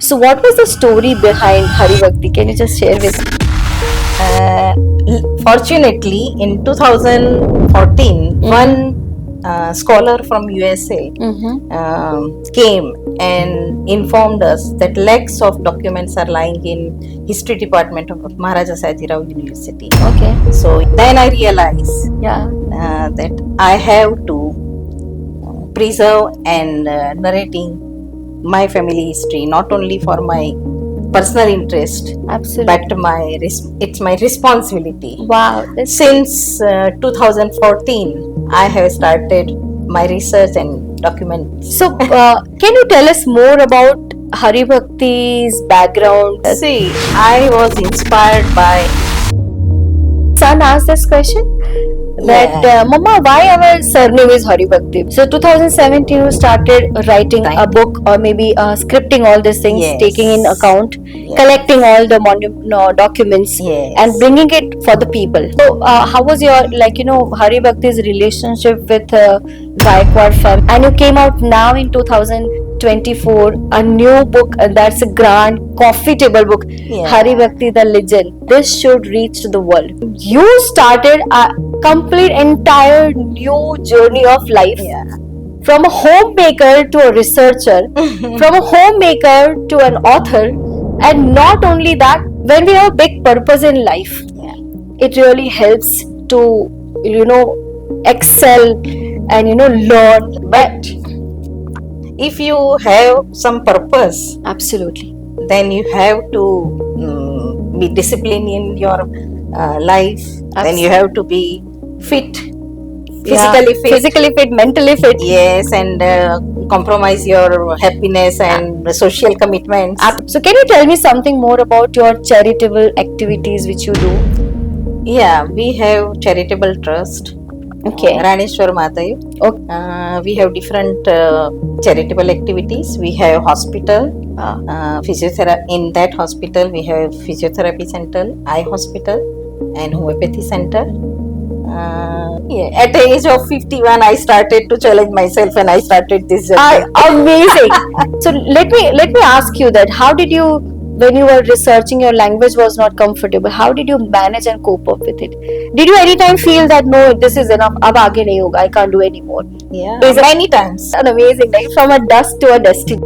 So what was the story behind Hari Bhakti? Can you just share with us? Uh, Fortunately, in 2014, one scholar from USA came and informed us that lakhs of documents are lying in history department of Maharaja Sayajirao University. Okay. So then I realized Yeah. that I have to preserve and narrating my family history, not only for my personal interest, Absolutely. but it's my responsibility. Wow. That's Since 2014, I have started my research and document. So, can you tell us more about Hari Bhakti's background? See, I was inspired by Son asked this question that Mama, why our surname is Hari Bhakti? So 2017 you started writing a book or maybe scripting all these things, Yes. taking in account, Yes. collecting all the documents Yes. and bringing it for the people. So how was your Hari Bhakti's relationship with Gaikwad family? And you came out now in 2024 a new book that's a grand coffee table book, Hari Bhakti the Legend. This should reach to the world. You started a complete entire new journey of life. From a homemaker to a researcher, from a homemaker to an author, and not only that, when we have a big purpose in life, it really helps to excel and learn. But if you have some purpose, Absolutely. then you have to be disciplined in your life. Then you have to be fit, physically fit, mentally fit. Yes, and compromise your happiness and social commitments. So can you tell me something more about your charitable activities which you do? Yeah, we have charitable trust. Okay. Raneshwar Matayu. Okay. We have different charitable activities. We have hospital, physiotherapy. In that hospital, we have physiotherapy center, eye hospital, and homeopathy center. At the age of 51, I started to challenge myself, and I started this journey. Amazing. So let me ask you that how did you, when you were researching, your language was not comfortable, how did you manage and cope up with it? Did you anytime feel that no, this is enough, ab aage nahi hoga, I can't do anymore? Yeah, many times. An amazing, like from a dust to a destiny.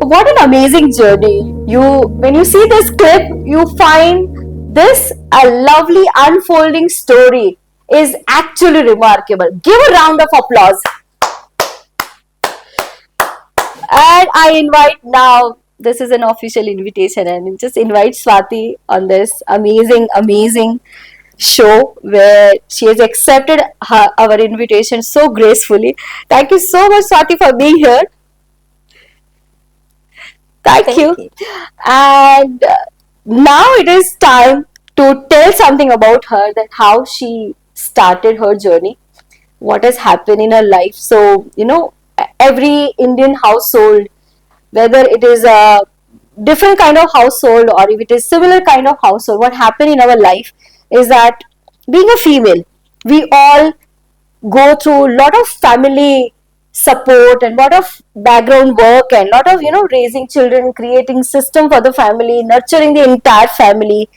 What an amazing journey. When you see this clip, you find this a lovely unfolding story is actually remarkable. Give a round of applause. And I invite now, this is an official invitation, and just invite Swati on this amazing show where she has accepted our invitation so gracefully. Thank you so much, Swati, for being here. Thank you. And now it is time to tell something about her, that how she started her journey, what has happened in her life. So, every Indian household, whether it is a different kind of household or if it is similar kind of household, what happened in our life is that being a female, we all go through a lot of family support and lot of background work and lot of raising children, creating system for the family, nurturing the entire family,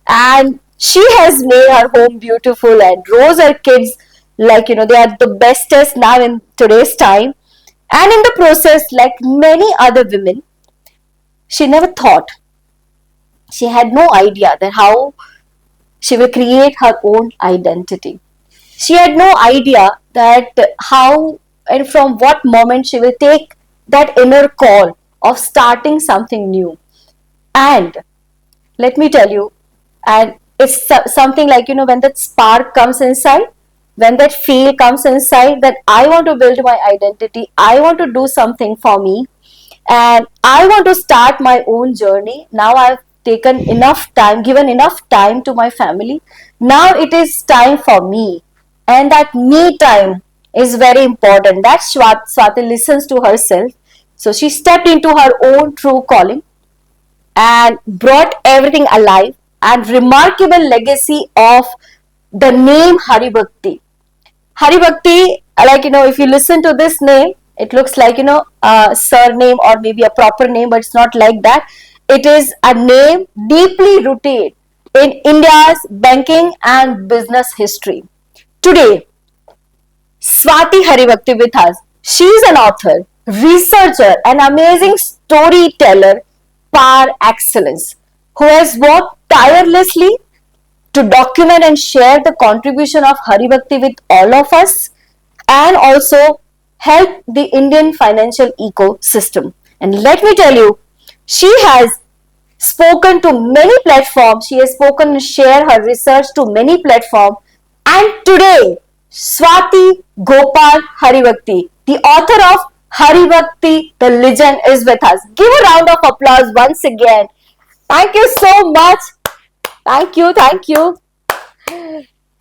and she has made her home beautiful and rose her kids like they are the bestest now in today's time. And in the process, like many other women, she never thought, she had no idea that how she will create her own identity. She had no idea that how and from what moment she will take that inner call of starting something new. And let me tell you, and it's something like, when that spark comes inside, when that feel comes inside, that I want to build my identity, I want to do something for me, and I want to start my own journey. Now I've taken enough time, given enough time to my family. Now it is time for me, and that me time is very important. That Swati listens to herself. So she stepped into her own true calling and brought everything alive, and remarkable legacy of the name Hari Bhakti. Hari Bhakti, like, if you listen to this name, it looks like, a surname or maybe a proper name, but it's not like that. It is a name deeply rooted in India's banking and business history. Today, Swati Haribhakti with us. She is an author, researcher, an amazing storyteller par excellence, who has worked tirelessly to document and share the contribution of Hari Bhakti with all of us, and also help the Indian financial ecosystem. And let me tell you, she has spoken to many platforms, she has spoken and shared her research to many platforms, and today Swati Gopal Haribhakti, the author of Haribhakti, the legend, is with us. Give a round of applause once again. Thank you so much. Thank you, thank you.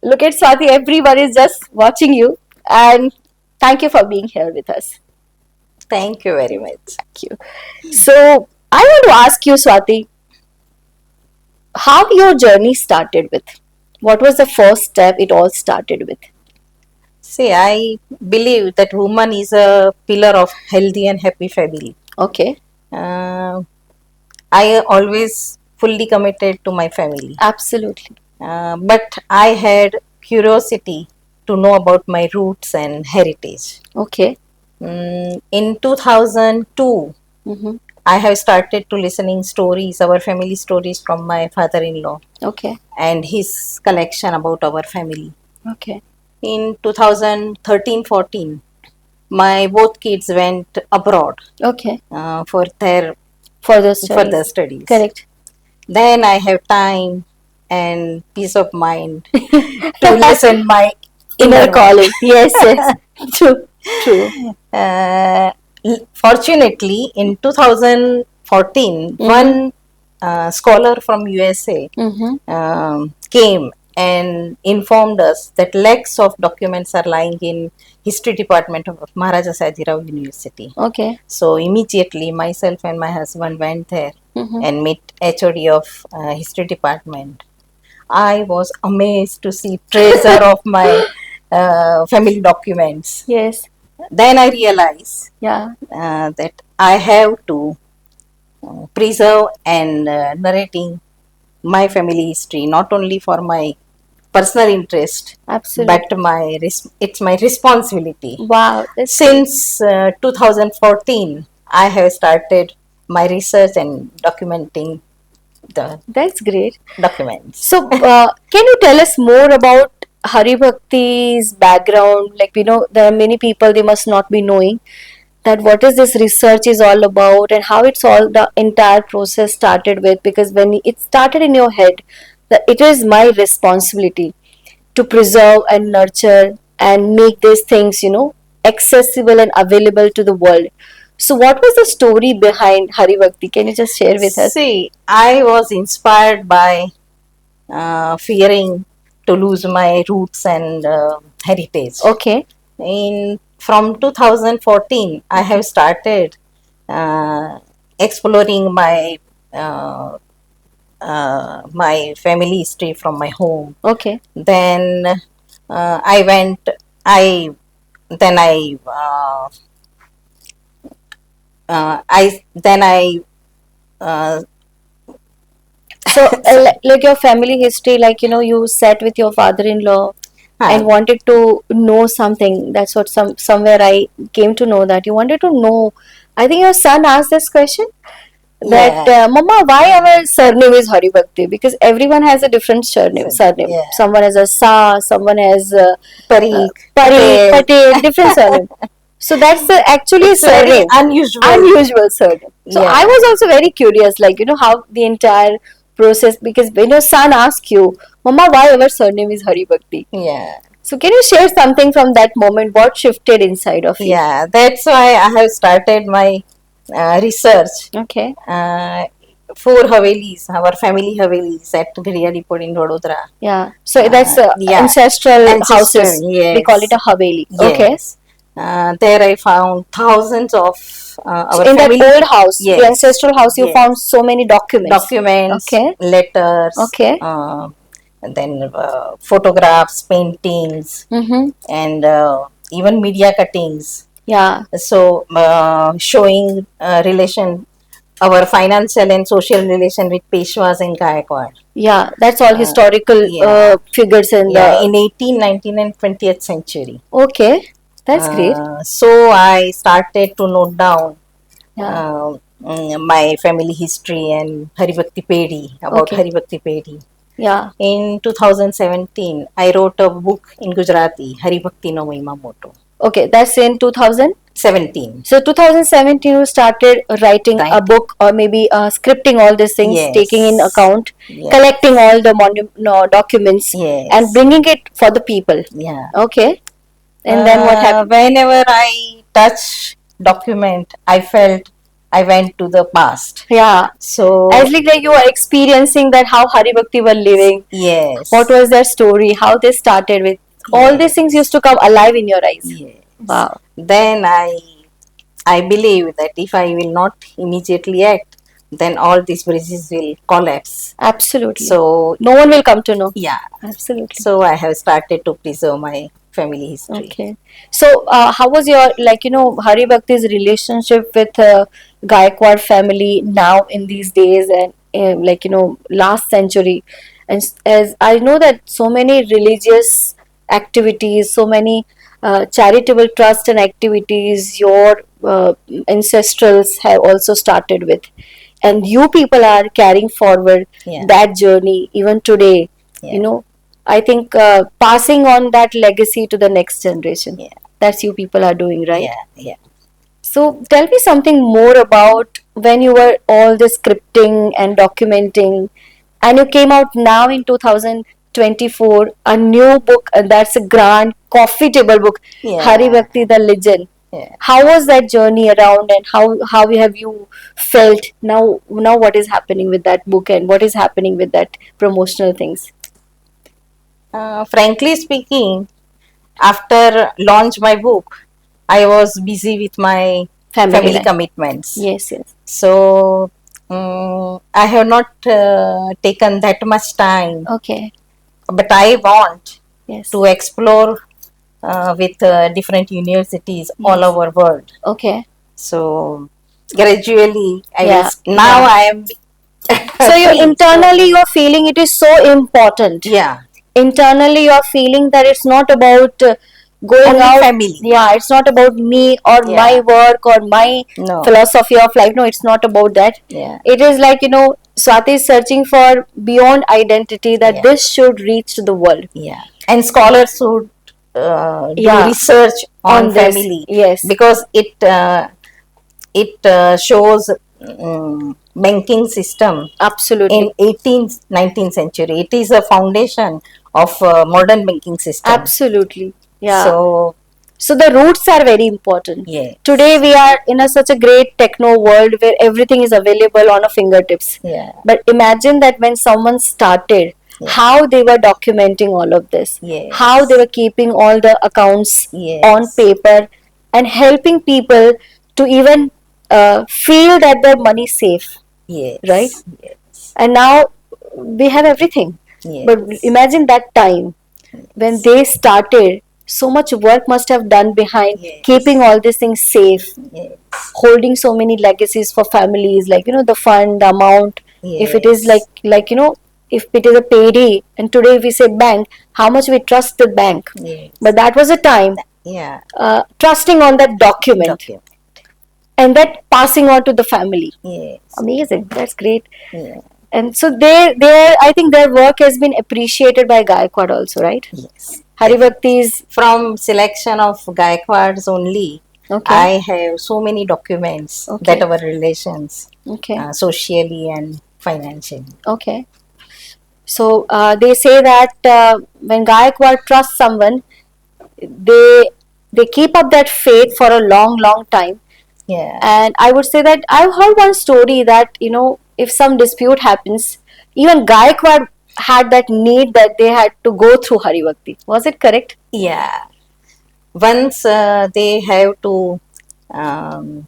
Look at Swati, everyone is just watching you, and thank you for being here with us. Thank you very much. Thank you. So, I want to ask you, Swati, how your journey started with? What was the first step it all started with? See, I believe that woman is a pillar of healthy and happy family. Okay, I always fully committed to my family. absolutely. But I had curiosity to know about my roots and heritage. Okay. In 2002, Mm-hmm. I have started to listening stories, our family stories from my father-in-law Okay. and his collection about our family. Okay. In 2013-14, my both kids went abroad Okay. for their Further studies. further studies. Correct. Then I have time and peace of mind to listen my Inner one. calling. Yes, yes. True. True. Fortunately, in 2014, one scholar from USA Mm-hmm. came and informed us that lakhs of documents are lying in history department of Maharaja Sajirao University. Okay. So immediately, myself and my husband went there Mm-hmm. and met HOD of history department. I was amazed to see treasure of my family documents. Yes. Then I realized Yeah. that I have to preserve and narrating my family history, not only for my personal interest, Absolutely. but it's my responsibility. Wow. That's Since 2014, I have started my research and documenting the that's great. documents. So, can you tell us more about Hari Bhakti's background? Like, there are many people, they must not be knowing that what is this research is all about, and how it's all, the entire process started with. Because when it started in your head that it is my responsibility to preserve and nurture and make these things, accessible and available to the world. So, what was the story behind Hari Bhakti? Can you just share with us? See, I was inspired by fearing to lose my roots and heritage. Okay. From 2014, I have started exploring my my family history from my home. Okay. Then I went. Then I then I So, like your family history, like, you sat with your father-in-law and wanted to know something. That's what somewhere I came to know that you wanted to know. I think your son asked this question that, Mama, why our surname is Hari Bhakti? Because everyone has a different surname. Yeah. Someone has a Sa, someone has Parikh, Patel, different surname. So that's actually a it's very surname. unusual. Unusual surname. So Yeah. I was also very curious, like, how the entire process, because when your son asks you, Mama, why our surname is Hari Bhakti? Yeah. So can you share something from that moment? What shifted inside of you? Yeah, that's why I have started my research. Okay. Four Havelis, our family Havelis at Ghariyalipur in Vadodara. Yeah. So that's Yeah, ancestral ancestral, houses. yes. We call it a Haveli. Okay. Yes. There I found thousands of So our in family. that old house, the Yes. ancestral house, you Yes. found so many documents. Documents, Okay. letters, Okay. and then photographs, paintings, Mm-hmm. and even media cuttings. Yeah. So showing relation, our financial and social relation with Peshwas and Gaikwad. Yeah. That's all historical Yeah. figures in Yeah, the. in 18th, 19th and 20th century. Okay. That's great. So I started to note down Yeah. my family history and Haribhakti Pedi, about Okay. Haribhakti Pedi. Yeah. In 2017, I wrote a book in Gujarati, Haribhakti no Mahima Moto. Okay. That's in 2000. 17. So 2017, you started writing a Right. book, or maybe scripting all these things, Yes. taking in account, Yes. collecting all the documents, Yes. and bringing it for the people. Yeah. Okay. And then what happened? Whenever I touch document, I felt I went to the past. Yeah. So As like you are experiencing that how Hari Bhakti were living, yes. what was their story, how they started with, all these things used to come alive in your eyes. Yes. Wow. Then I believe that if I will not immediately act, then all these bridges will collapse. Absolutely. So no one will come to know. yeah. Absolutely. So I have started to preserve my family history. Okay. So, how was your, Hari Bhakti's relationship with Gaikwad family now in these days, and last century? And as I know that so many religious activities, so many charitable trust and activities, your ancestrals have also started with, and you people are carrying forward Yeah. that journey even today. Yeah. I think passing on that legacy to the next generation. Yeah. That's you people are doing, right? Yeah. Yeah. So tell me something more about when you were all this scripting and documenting, and you came out now in 2024, a new book, and that's a grand coffee table book, Yeah. Hari Bhakti the Legend. Yeah. How was that journey around, and how have you felt now? Now what is happening with that book, and what is happening with that promotional things? Frankly speaking, after launch my book, I was busy with my family life. commitments. Yes, yes. So I have not taken that much time, Okay. but I want Yes. to explore with different universities all Yes. over world. Okay. So gradually, I Yeah, will. Now yeah. I am. So you internally you're feeling it is so important. Yeah. Internally you're feeling that it's not about going Only out. family. Yeah, it's not about me or Yeah. my work or my No. philosophy of life. No, it's not about that. Yeah. It is like, Swati is searching for beyond identity, that Yeah. this should reach to the world. Yeah. And scholars should do Yeah. research on, On this. family. Yes. Because it shows banking system Absolutely. in 18th 19th century. It is a foundation of modern banking system. Absolutely. Yeah. So the roots are very important. yeah. Today we are in such a great techno world where everything is available on our fingertips. Yeah. But imagine that when someone started, Yeah. how they were documenting all of this, Yes. how they were keeping all the accounts Yes. on paper, and helping people to even feel that their money is safe. Yes. Right? Yes. And now we have everything. Yes. But imagine that time when they started, so much work must have done behind Yes. keeping all these things safe, Yes. holding so many legacies for families, like the fund, the amount. If it is Yes. if it is a payday, and today we say bank, how much we trust the bank. Yes. But that was a time Yeah. trusting on that document Document. and that passing on to the family. Yes. Amazing. That's great. Yeah. And so I think their work has been appreciated by Gaikwad also, right? Yes. Hari Bhakti's. From selection of Gaikwads only, Okay. I have so many documents Okay. that our relations, Okay. socially and financially. Okay. So they say that when Gaikwad trusts someone, they keep up that faith for a long, long time. Yeah. And I would say that I've heard one story that, you know, if some dispute happens, even Gaikwad had that need that they had to go through Hari Bhakti. Was it correct? Yeah. Once they have to um,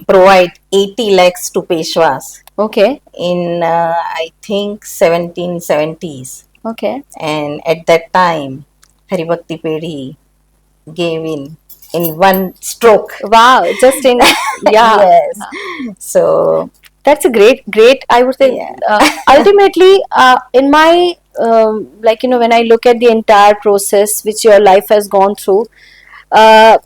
provide 80 lakhs to Peshwas Okay. in I think 1770s, Okay. and at that time Haribhakti Pedhi gave in one stroke. Wow. Just in, yeah. Yes. So That's a great, I would say. Yeah. Ultimately, in my, like, you know, when I look at the entire process which your life has gone through, uh,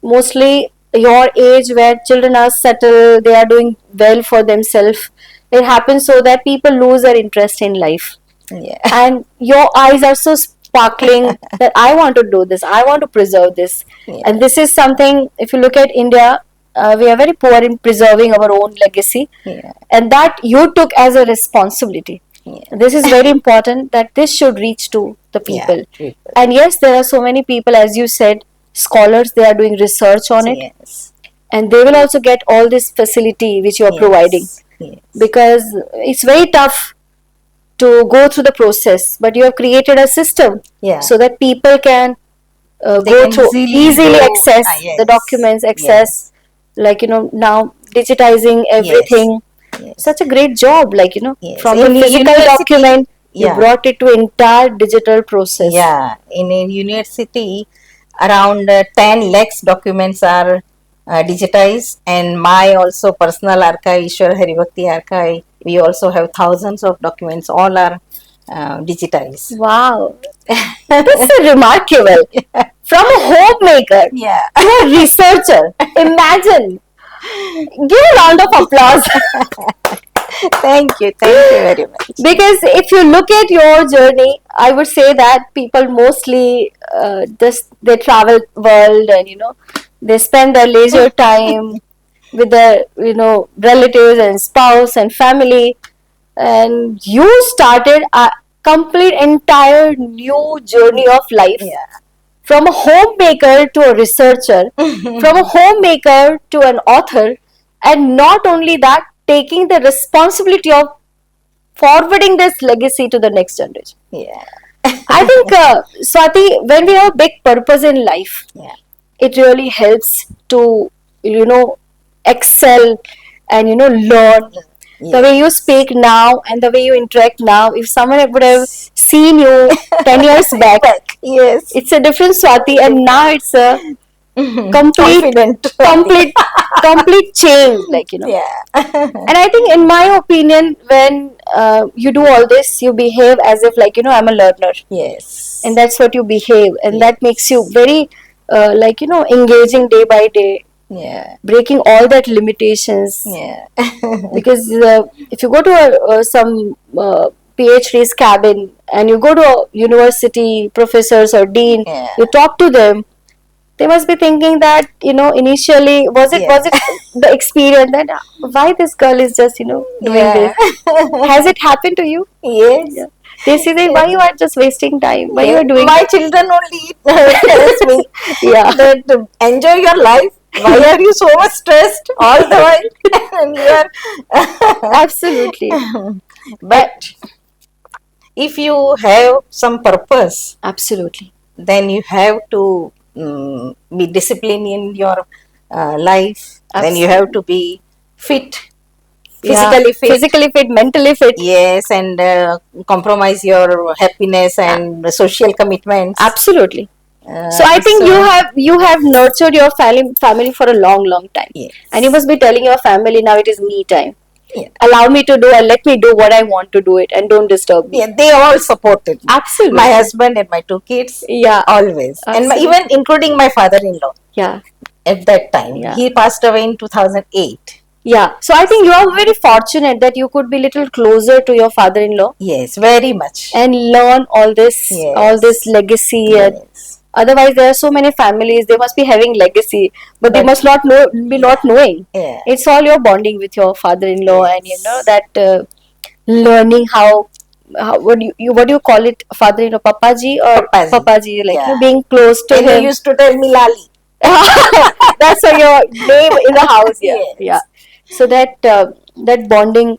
mostly your age where children are settled, they are doing well for themselves. It happens so that people lose their interest in life. yeah. And your eyes are so sparkling that I want to do this, I want to preserve this. Yeah. And this is something, if you look at India, we are very poor in preserving our own legacy, Yeah. and that you took as a responsibility. Yeah. This is very important that this should reach to the people. Yeah, people. And yes, there are so many people, as you said, scholars, they are doing research on it, Yes. and they will also get all this facility which you are Yes. providing, Yes. because it's very tough to go through the process, but you have created a system Yeah. so that people can They go can through, easily go- access yes. the documents, access, like, you know, now digitizing everything. Yes. Such a great job, like, you know, Yes. from In the physical university- document, you Yeah. brought it to entire digital process. Yeah, in a university, around 10 lakhs documents are digitized, and my also personal archive, Ishwar Haribhakti archive, we also have thousands of documents, all are digitized. Wow, this is remarkable. From a homemaker Yeah. to a researcher, imagine. Give a round of applause. Thank you very much. Because if you look at your journey, I would say that people mostly just they travel world, and, you know, they spend their leisure time with their, you know, relatives and spouse and family, and you started a complete entire new journey of life, Yeah. from a homemaker to a researcher, from a homemaker to an author, and not only that, taking the responsibility of forwarding this legacy to the next generation. Yeah. I think, Swati, when we have a big purpose in life, Yeah. it really helps to, you know, excel and, you know, learn. The way you speak now and the way you interact now, if someone would have seen you 10 years back, Yes. it's a different Swati, and now it's a complete, Confident. complete change, like, you know. Yeah. And I think, in my opinion, when you do all this, you behave as if, like, you know, I'm a learner, Yes. and that's what you behave, and that makes you very, like, you know, engaging day by day, Yeah. breaking all that limitations. Yeah. Because if you go to some PhD's cabin and you go to a university professors or dean, Yeah. you talk to them, they must be thinking that, you know, initially was it the experience that why this girl is just, you know, doing Yeah. this. Has it happened to you? Yes. Yeah. They say that why you are just wasting time, why you are doing My children only tells me Yeah. that enjoy your life. Why are you so much stressed all the while? And you are Absolutely. but if you have some purpose, Absolutely. then you have to be disciplined in your life. Then you have to be fit, physically fit. Physically fit, mentally fit. Yes, and compromise your happiness and social commitments. Absolutely. So I think you have nurtured your family for a long time. Yes. And you must be telling your family, now it is me time. Yeah. Allow me to do and let me do what I want to do it, and don't disturb me. Yeah, they all supported me. Absolutely. My husband and my 2 kids. Yeah. Always. And Absolutely. even including my father-in-law Yeah. at that time. Yeah. He passed away in 2008. Yeah. So I think you are very fortunate that you could be little closer to your father-in-law Yes, very much. and learn all this, Yes. all this legacy. And Yes. otherwise, there are so many families, they must be having legacy, but they But- must not knowing. Yeah. It's all your bonding with your father-in-law, and, you know, that learning how what do you call it, father-in-law, papaji or Papaji. papaji, like Yeah. being close to And he him. used to tell me Lali. That's your name in the house. Yeah, Yes. yeah. So that bonding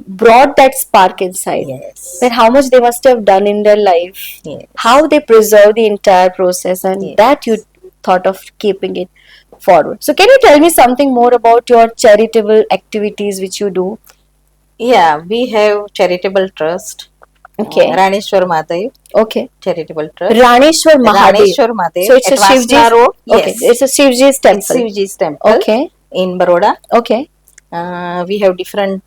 brought that spark inside. Yes. That how much they must have done in their life, Yes. how they preserve the entire process, and Yes. that you thought of keeping it forward. So can you tell me something more about your charitable activities which you do? Yeah, we have charitable trust. Okay. Raneshwar Mahadev Okay. Charitable Trust. Raneshwar Mahadev. Raneshwar Mahadev So it's at a Shivji's. Vasna Road. Okay, Yes. it's a Shivji's temple. It's Shivji's temple Okay. in Baroda. Okay. We have different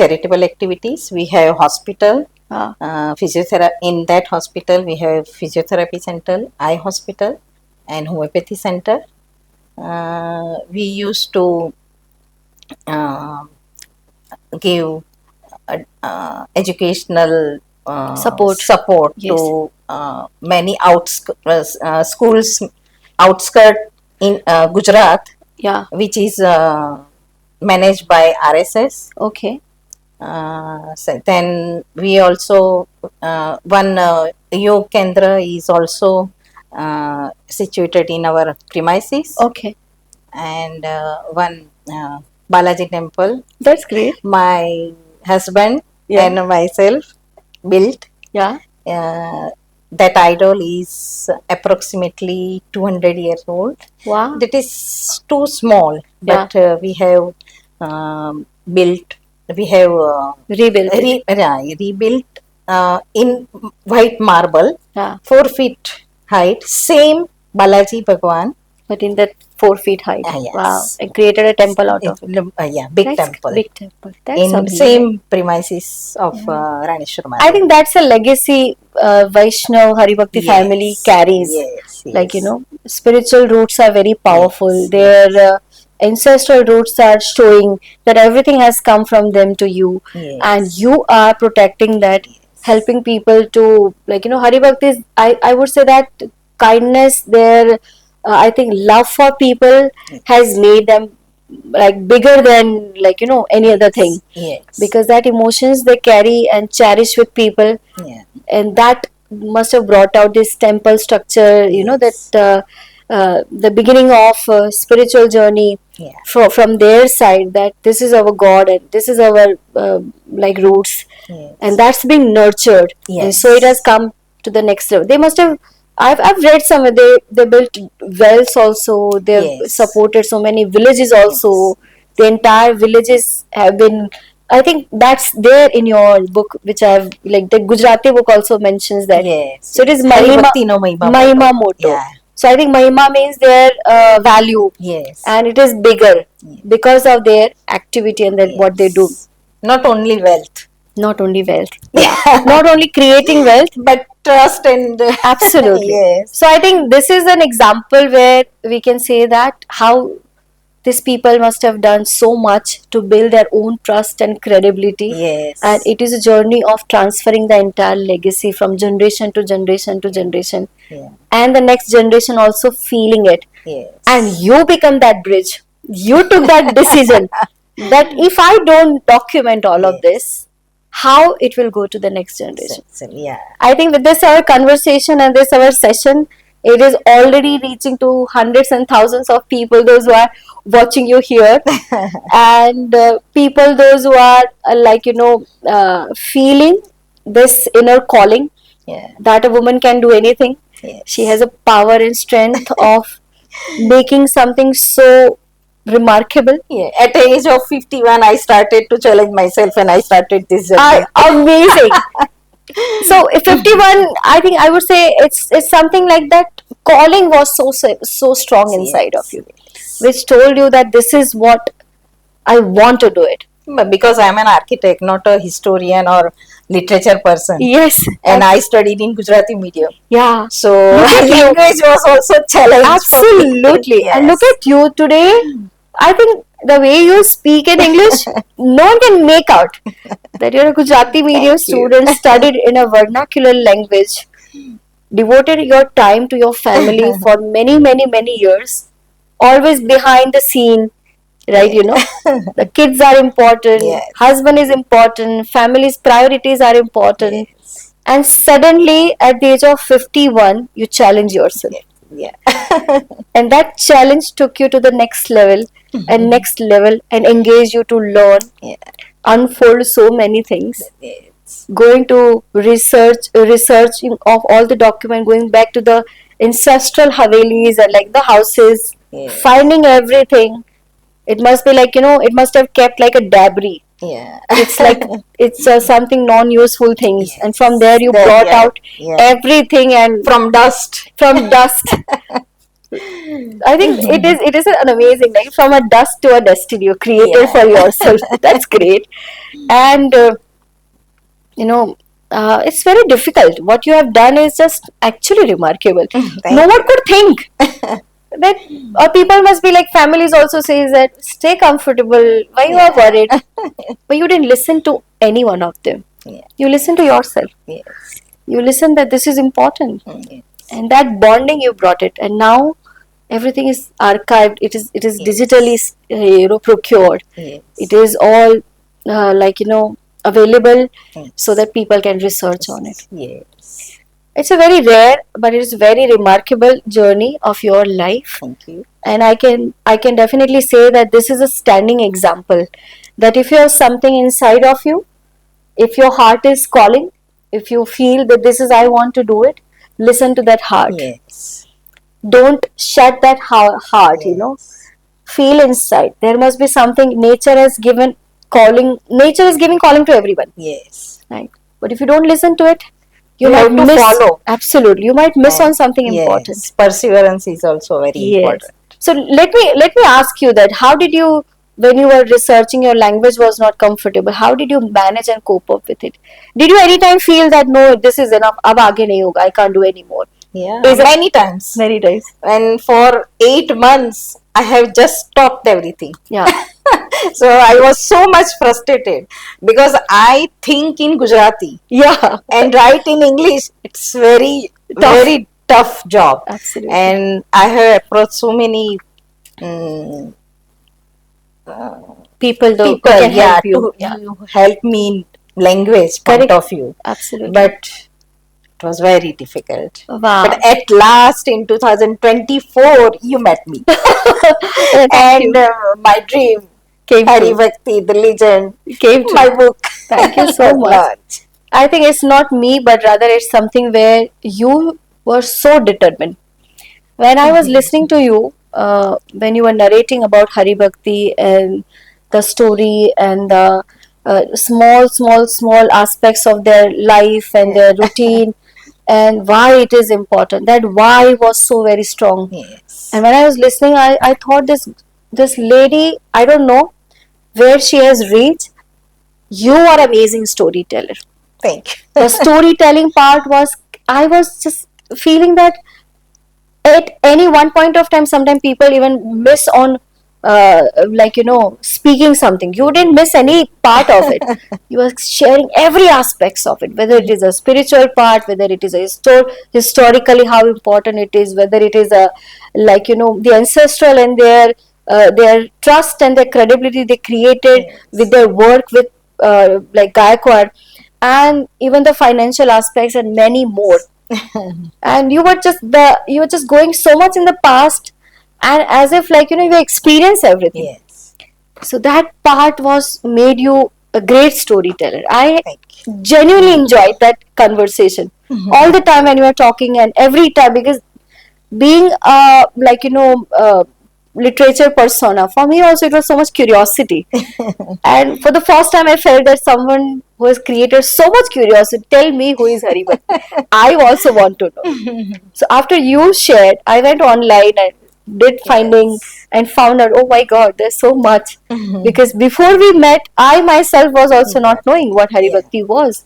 charitable activities. We have hospital, Ah. physiotherapy. In that hospital, we have physiotherapy center, eye hospital, and homeopathy center. We used to uh, give educational support Yes. to many schools outskirt in Gujarat, Yeah. which is managed by RSS. Okay. So then we also one Yog Kendra is also situated in our premises, Okay. and one Balaji temple. That's great. My husband Yeah. and myself built. Yeah. That idol is approximately 200 years old. Wow. That is too small, but we have built. We have Rebuilt it. rebuilt in white marble, Yeah. 4 feet height, same Balaji Bhagwan. But in that 4 feet height. Yes. Wow. And created a temple out of it. Yeah, big That's temple. Big temple. That's In amazing. same premises of Raneshwar Mahadev. I think that's a legacy Vaishnav Haribhakti family carries. Yes, Like, yes. spiritual roots are very powerful. Yes, Their ancestral roots are showing that everything has come from them to you. Yes. And you are protecting that, helping people to, Haribhakti is, I would say that kindness, their, I think love for people has made them like bigger than any other thing, Yes. because that emotions they carry and cherish with people, Yeah. and that must have brought out this temple structure, Yes. that the beginning of spiritual journey Yeah. from their side, that this is our god and this is our roots, Yes. and that's being nurtured. Yes. And so it has come to the next level. They must have, I've read somewhere, they built wells also, they've Yes. supported so many villages also. The entire villages have been, I think that's there in your book, which I've like, the Gujarati book also mentions that. Yes. So it is Mahima, Haribhakti no Mahima Mahima motto. motto. Yeah. So I think Mahima means their value, Yes. and it is bigger because of their activity and that what they do. Yes. Not only wealth, Not only wealth, not only creating wealth, but trust and absolutely. Yes. So I think this is an example where we can say that how these people must have done so much to build their own trust and credibility. Yes. And it is a journey of transferring the entire legacy from generation to generation to generation. Yeah. And the next generation also feeling it. Yes. And you become that bridge. You took that decision that if I don't document all of this, how it will go to the next generation. Yeah. I think with this our conversation and this our session, it is already reaching to hundreds and thousands of people, those who are watching you here, and people, those who are feeling this inner calling, Yeah. that a woman can do anything. Yes. She has a power and strength of making something so remarkable. Yeah. At the age of 51, I started to challenge myself and I started this journey. Amazing. So 51, I think I would say it's something like that. Calling was so strong inside of you, which told you that this is what I want to do it. But because I'm an architect, not a historian or literature person. Yes. And I studied in Gujarati medium. Yeah. So Look at you. language was also a challenge. Absolutely. Yes. And look at you today. I think the way you speak in English, no one can make out that you're a Gujarati medium student, studied in a vernacular language, devoted your time to your family for many, many, many years, always behind the scene, right? The kids are important, Yes. husband is important, family's priorities are important. Yes. And suddenly at the age of 51 you challenge yourself, Yeah. and that challenge took you to the next level and next level, and engaged you to learn, Yeah. unfold so many things, Yes. going to researching of all the document, going back to the ancestral havelis and like the houses, Yes. finding everything. It must be like, it must have kept like a debris. Yeah. It's like it's something non-useful things, and from there you There, brought yeah, out yeah. everything, and From dust. from dust. I think it is an amazing, like from a dust to a destiny you created Yeah. for yourself. That's great. And you know it's very difficult. What you have done is just actually remarkable. Thank No you. one could think that, or people must be like, families also says that stay comfortable, why you are worried, but you didn't listen to any one of them. Yeah. You listen to yourself. Yes. You listen that this is important, Yes. and that bonding you brought it, and now everything is archived. It is Yes. digitally procured. Yes. It is all like available, Yes. so that people can research on it. Yes. It's a very rare, but it is very remarkable journey of your life. Thank you. And I can definitely say that this is a standing example, that if you have something inside of you, if your heart is calling, if you feel that this is, I want to do it, listen to that heart. Yes. Don't shut that heart. Yes. Feel inside. There must be something. Nature is giving calling to everyone, Yes. right? But if you don't listen to it, you You might have to miss. follow. Absolutely, you might miss And on something yes, important. perseverance is also very Yes. important. So let me ask you that, how did you, when you were researching, your language was not comfortable, how did you manage and cope up with it? Did you anytime feel that, no, this is enough, ab aage nahi hoga, I can't do anymore? Yeah, Is it- many times. Many times. And for 8 months, I have just stopped everything. Yeah. So I was so much frustrated because I think in Gujarati Yeah. and write in English. It's very tough job. Absolutely. And I have approached so many mm, People though people, can yeah, help you. to Yeah. help me in language point Correct. of view. Absolutely. But it was very difficult. Wow. But at last, in 2024, you met me. Thank And you. my dream, Came Hari true. Bhakti, the legend, Came true. my book. Thank you so was much. launched. I think it's not me, but rather it's something where you were so determined. When I was listening to you, when you were narrating about Hari Bhakti and the story and the small aspects of their life and their routine, and why it is important, that why was so very strong. Yes. And when I was listening, I thought this lady, I don't know where she has reached. You are amazing storyteller. Thank you. The storytelling part was, I was just feeling that at any one point of time, sometimes people even miss on speaking something. You didn't miss any part of it. You were sharing every aspects of it, whether it is a spiritual part, whether it is a historically how important it is, whether it is a the ancestral and their trust and their credibility they created with their work with like Gaikwad, and even the financial aspects and many more. And you were just going so much in the past, and as if you experience everything. Yes. So that part was made you a great storyteller. I Thank you. genuinely enjoyed that conversation all the time when you were talking, and every time, because being literature persona, for me also it was so much curiosity. And for the first time I felt that someone who has created so much curiosity, tell me who is Hari Bhakti. I also want to know. So after you shared, I went online and did finding and found out, oh my god, there's so much. Because before we met, I myself was also not knowing what Hari Bhakti was.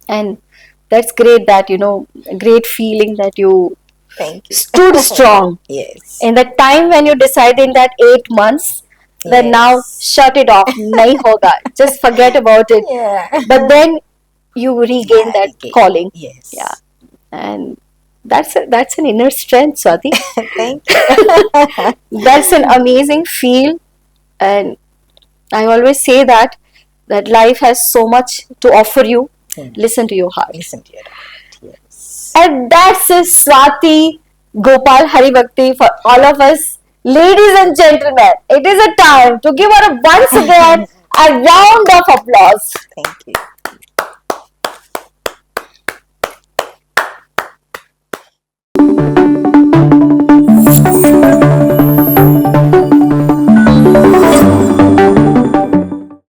And that's great, that great feeling that you Thank you. stood strong Yes. in the time when you decided in that 8 months that now shut it off, nahi hoga, just forget about it. Yeah. But then you regain that Again. calling. Yes. Yeah. And that's an inner strength, Swati. Thank you. That's an amazing feel And I always say that life has so much to offer you. Listen to your heart. Listen to your heart. Yes. And that's a Swati Gopal Haribhakti for all of us. Ladies and gentlemen, it is a time to give her once again a round of applause. Thank you.